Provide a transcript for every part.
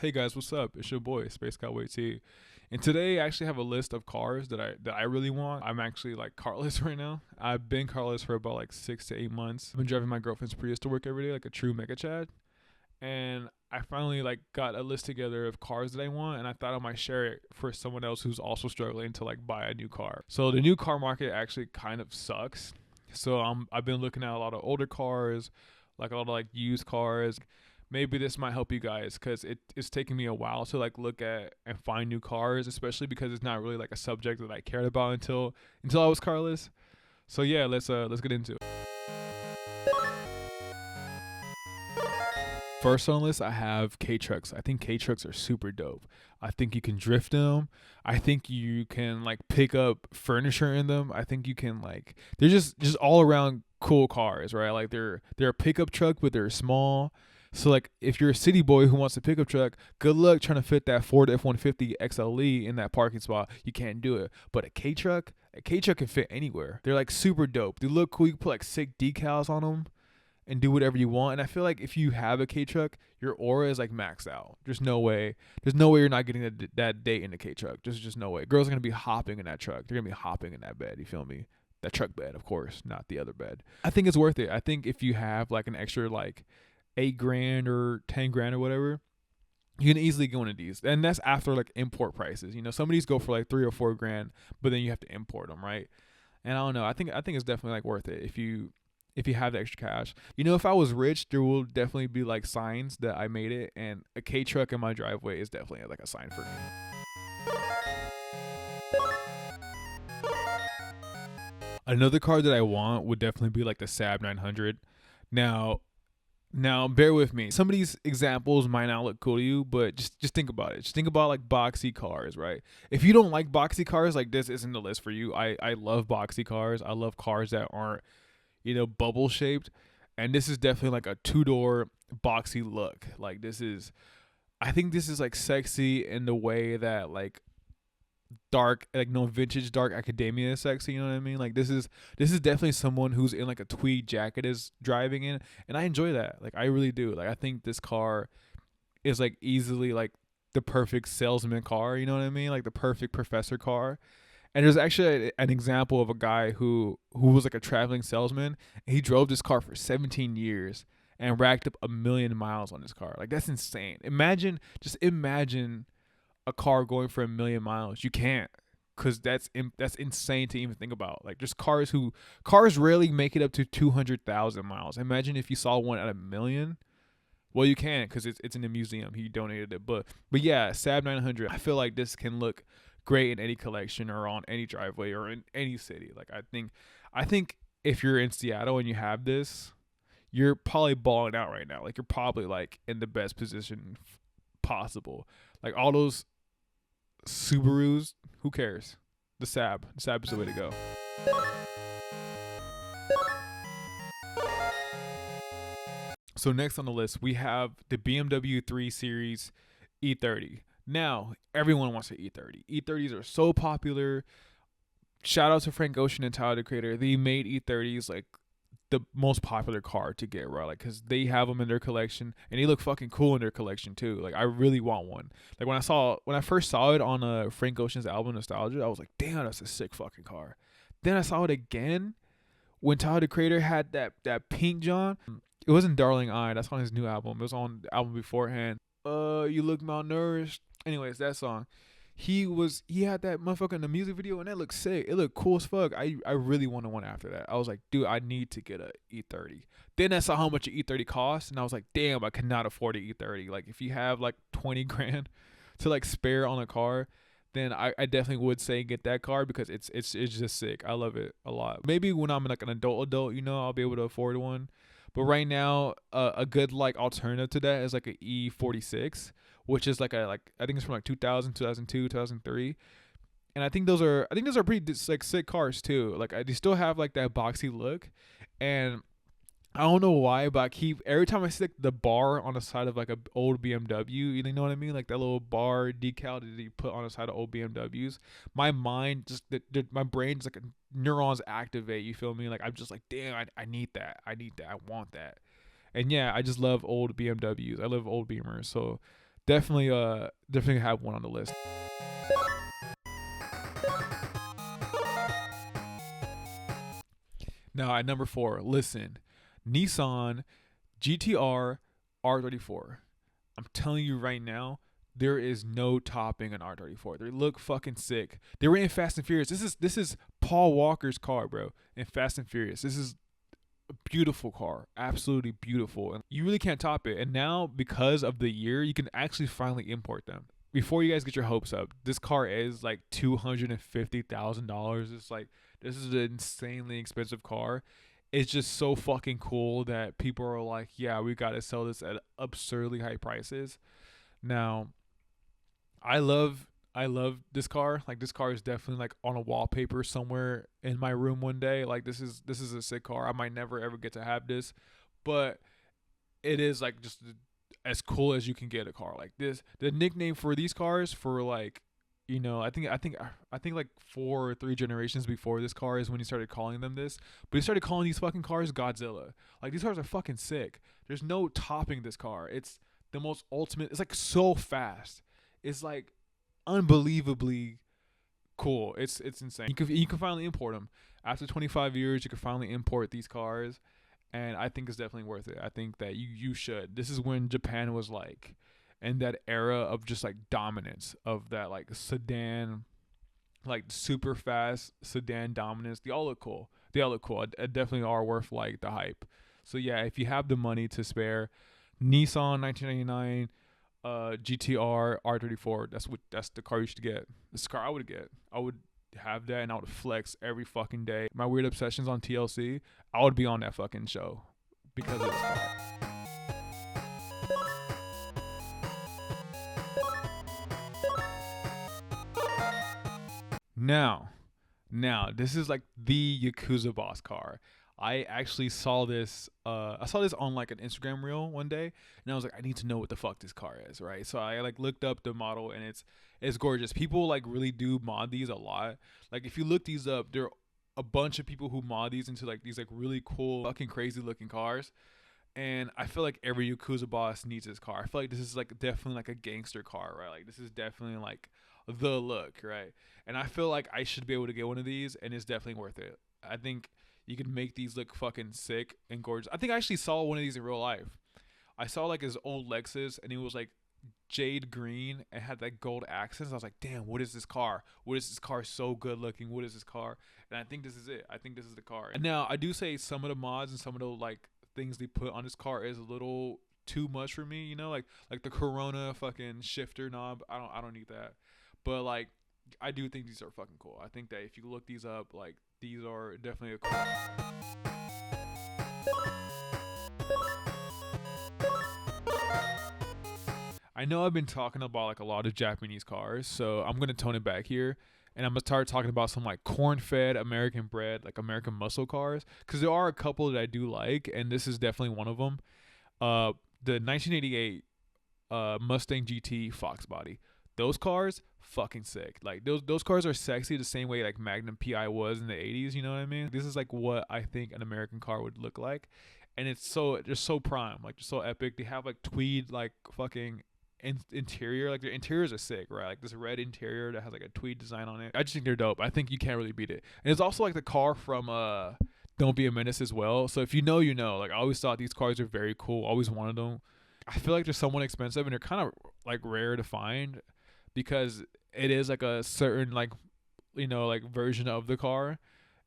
Hey guys, what's up? It's your boy Space Cowboy T, and today I actually have a list of cars that I really want. I'm actually like carless right now. I've been carless for about like 6 to 8 months. I've been driving my girlfriend's Prius to work every day, like a true mega chad. And I finally like got a list together of cars that I want, and I thought I might share it for someone else who's also struggling to like buy a new car. So the new car market actually kind of sucks. So I've been looking at a lot of older cars, like a lot of like used cars. Maybe this might help you guys because it's taking me a while to like look at and find new cars, especially because it's not really like a subject that I cared about until I was carless. So yeah, let's get into it. First on the list, I have K trucks. I think K trucks are super dope. I think you can drift them. I think you can like pick up furniture in them. I think you can like they're just all around cool cars, right? Like they're a pickup truck, but they're small. So like if you're a city boy who wants a pickup truck, good luck trying to fit that Ford F-150 XLE in that parking spot. You can't do it. But a K truck can fit anywhere. They're like super dope. They look cool. You can put like sick decals on them and do whatever you want. And I feel like if you have a K truck, your aura is like maxed out. There's no way. There's no way you're not getting that date in the K truck. There's just no way. Girls are gonna be hopping in that truck. They're gonna be hopping in that bed. You feel me? That truck bed, of course, not the other bed. I think it's worth it. I think if you have like an extra like 8 grand or 10 grand or whatever, you can easily go into these. And that's after like import prices. You know, some of these go for like 3 or 4 grand, but then you have to import them, right? And I don't know. I think it's definitely like worth it if you have the extra cash. You know, if I was rich, there will definitely be like signs that I made it, and a K truck in my driveway is definitely like a sign for me. Another car that I want would definitely be like the Saab 900. Now, now bear with me. Some of these examples might not look cool to you, but just think about it. Just think about like boxy cars, right? If you don't like boxy cars, like this isn't the list for you. I love boxy cars. I love cars that aren't bubble shaped. And this is definitely like a two-door boxy look. Like I think this is like sexy in the way that like dark, like no vintage dark academia is sexy. You know what I mean? Like this is definitely someone who's in like a tweed jacket is driving in, and I enjoy that. Like I really do. Like I think this car is like easily like the perfect salesman car. You know what I mean? Like the perfect professor car. And there's actually an example of a guy who was like a traveling salesman. And he drove this car for 17 years and racked up 1 million miles on this car. Like that's insane. Just imagine a car going for 1 million miles. You can't, cause that's insane to even think about. Like just cars rarely make it up to 200,000 miles. Imagine if you saw one at 1 million. Well, you can because it's in the museum. He donated it, but yeah, Saab 900. I feel like this can look great in any collection or on any driveway or in any city. Like I think if you're in Seattle and you have this, you're probably balling out right now. Like you're probably like in the best position possible. Like all those Subarus, who cares? The Saab is the way to go. So next on the list, we have the BMW 3 Series E30. Now, everyone wants an E30. E30s are so popular. Shout out to Frank Ocean and Tyler the Creator. They made E30s like the most popular car to get, right? Like, cause they have them in their collection, and they look fucking cool in their collection too. Like, I really want one. Like when I first saw it on Frank Ocean's album Nostalgia, I was like, damn, that's a sick fucking car. Then I saw it again when Tyler the Creator had that pink John. It wasn't Darling Eye. That's on his new album. It was on the album beforehand. You look malnourished. Anyways, that song. He had that motherfucker in the music video, and that looked sick. It looked cool as fuck. I really wanted one after that. I was like, dude, I need to get a E30. Then I saw how much an E30 costs, and I was like, damn, I cannot afford an E30. Like if you have like 20 grand to like spare on a car, then I definitely would say get that car because it's just sick. I love it a lot. Maybe when I'm like an adult, I'll be able to afford one. But right now, a good like alternative to that is like a E46, which is like I think it's from like 2000, 2002, 2003, and I think those are pretty like sick cars too. Like they still have like that boxy look, and I don't know why, but I keep every time I see like, the bar on the side of like a old BMW, you know what I mean? Like that little bar decal that you put on the side of old BMWs. My mind just my brain just like neurons activate. You feel me? Like I'm just like, damn, I need that. I want that. And yeah, I just love old BMWs. I love old Beamers. So definitely have one on the list. Now at number 4, listen, Nissan GTR R34. I'm telling you right now, there is no topping an R34. They look fucking sick. They were in Fast and Furious. This is Paul Walker's car, bro, in Fast and Furious. This is a beautiful car, absolutely beautiful, and you really can't top it. And now, because of the year, you can actually finally import them. Before you guys get your hopes up, this car is like $250,000. It's like, this is an insanely expensive car. It's just so fucking cool that people are like, yeah, we gotta sell this at absurdly high prices. Now, I love this car. Like, this car is definitely like on a wallpaper somewhere in my room one day. Like, this is a sick car. I might never ever get to have this, but it is like just as cool as you can get a car like this. The nickname for these cars, for like, I think like 4 or 3 generations before this car is when he started calling them this. But he started calling these fucking cars Godzilla. Like, these cars are fucking sick. There's no topping this car. It's the most ultimate. It's like so fast. It's like unbelievably cool. It's insane. You can finally import them after 25 years. You can finally import these cars, and I think it's definitely worth it. I think that you should. This is when Japan was like in that era of just like dominance of that like sedan, like super fast sedan dominance. They all look cool. Definitely are worth like the hype. So yeah, if you have the money to spare, Nissan 1999 GTR R34. That's the car you should get. This car I would get. I would have that and I would flex every fucking day. My weird obsessions on TLC, I would be on that fucking show because of this car. Now, this is like the Yakuza boss car. I actually saw this. I saw this on like an Instagram reel one day, and I was like, I need to know what the fuck this car is, right? So I like looked up the model, and it's gorgeous. People like really do mod these a lot. Like, if you look these up, there are a bunch of people who mod these into like these like really cool, fucking crazy looking cars. And I feel like every Yakuza boss needs this car. I feel like this is like definitely like a gangster car, right? Like, this is definitely like the look, right? And I feel like I should be able to get one of these, and it's definitely worth it. I think you can make these look fucking sick and gorgeous. I think I actually saw one of these in real life. I saw like his old Lexus, and it was like jade green and had like gold accents. I was like, damn, what is this car? What is this car so good looking? What is this car? And I think this is it. I think this is the car. And now I do say some of the mods and some of the like things they put on this car is a little too much for me, you know, like the Corona fucking shifter knob. I don't need that. But like, I do think these are fucking cool. I think that if you look these up, like, these are definitely a cool. I know I've been talking about like a lot of Japanese cars, so I'm gonna tone it back here, and I'm gonna start talking about some like corn-fed, American-bred, like American muscle cars, because there are a couple that I do like, and this is definitely one of them. The 1988 Mustang GT Fox body. Those cars, fucking sick. Like, those cars are sexy the same way like Magnum PI was in the 80s. You know what I mean? This is like what I think an American car would look like, and they're so prime, like they're so epic. They have like tweed like fucking interior. Like, their interiors are sick, right? Like this red interior that has like a tweed design on it. I just think they're dope. I think you can't really beat it. And it's also like the car from Don't Be a Menace as well. So if you know, you know. Like, I always thought these cars are very cool. Always wanted them. I feel like they're somewhat expensive, and they're kind of like rare to find, because it is like a certain like, you know, like version of the car.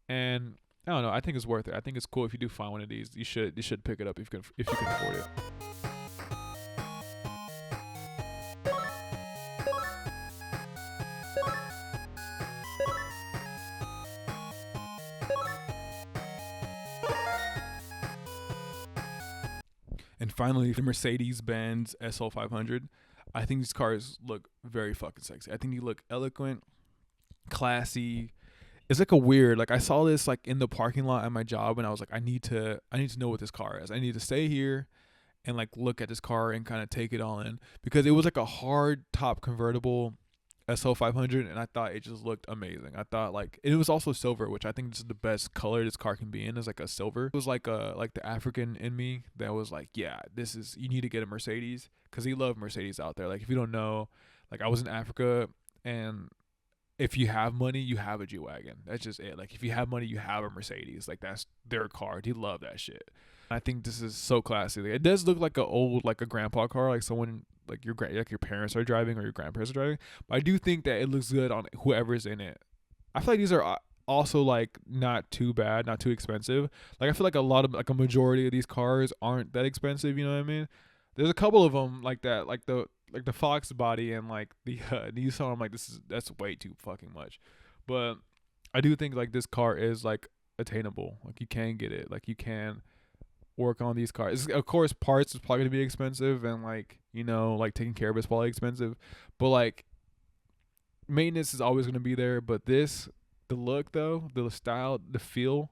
And I don't know, I think it's worth it. I think it's cool. If you do find one of these, you should pick it up if you can afford it. And finally, the Mercedes-Benz SL500. I think these cars look very fucking sexy. I think they look eloquent, classy. It's like a weird, like, I saw this like in the parking lot at my job, and I was like, I need to know what this car is. I need to stay here and like look at this car and kind of take it all in, because it was like a hard top convertible. SL 500, and I thought it just looked amazing. I thought like it was also silver, which I think this is the best color this car can be in, is like a silver. It was like the African in me that was like, yeah, this is, you need to get a Mercedes, because he loved Mercedes out there. Like if you don't know, like I was in Africa, and if you have money, you have a G wagon. That's just it. Like if you have money, you have a Mercedes. Like that's their car. He loved that shit. I think this is so classy. Like, it does look like a old, like a grandpa car, like someone like like your parents are driving or your grandparents are driving. But I do think that it looks good on whoever's in it. I feel like these are also like not too bad, not too expensive. Like I feel like a majority of these cars aren't that expensive. You know what I mean? There's a couple of them like that, like the Fox body and like the Nissan. I'm like, that's way too fucking much. But I do think like this car is like attainable. Like you can get it. Like you can work on these cars. Of course, parts is probably gonna be expensive, and like, you know, like taking care of it's probably expensive. But like maintenance is always gonna be there. But this, the look though, the style, the feel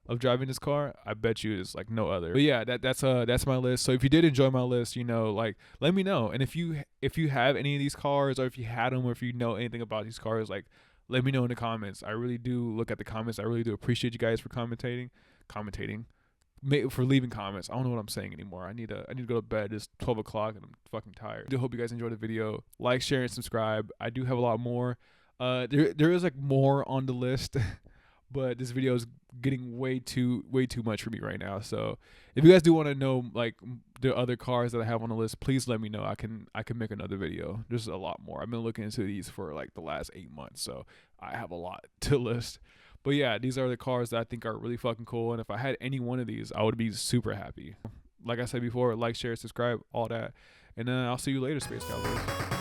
of driving this car, I bet you is like no other. But yeah, that's my list. So if you did enjoy my list, you know, like let me know. And if you have any of these cars, or if you had them, or if you know anything about these cars, like let me know in the comments. I really do look at the comments. I really do appreciate you guys for commentating, for leaving comments. I don't know what I'm saying anymore. I need to go to bed. It's 12 o'clock and I'm fucking tired. I do hope you guys enjoyed the video. Like, share, and subscribe. I do have a lot more. There is like more on the list, but this video is getting way too much for me right now. So if you guys do want to know like the other cars that I have on the list, please let me know. I can make another video. There's a lot more. I've been looking into these for like the last 8 months, so I have a lot to list. But yeah, these are the cars that I think are really fucking cool. And if I had any one of these, I would be super happy. Like I said before, like, share, subscribe, all that. And then I'll see you later, Space Cowboys.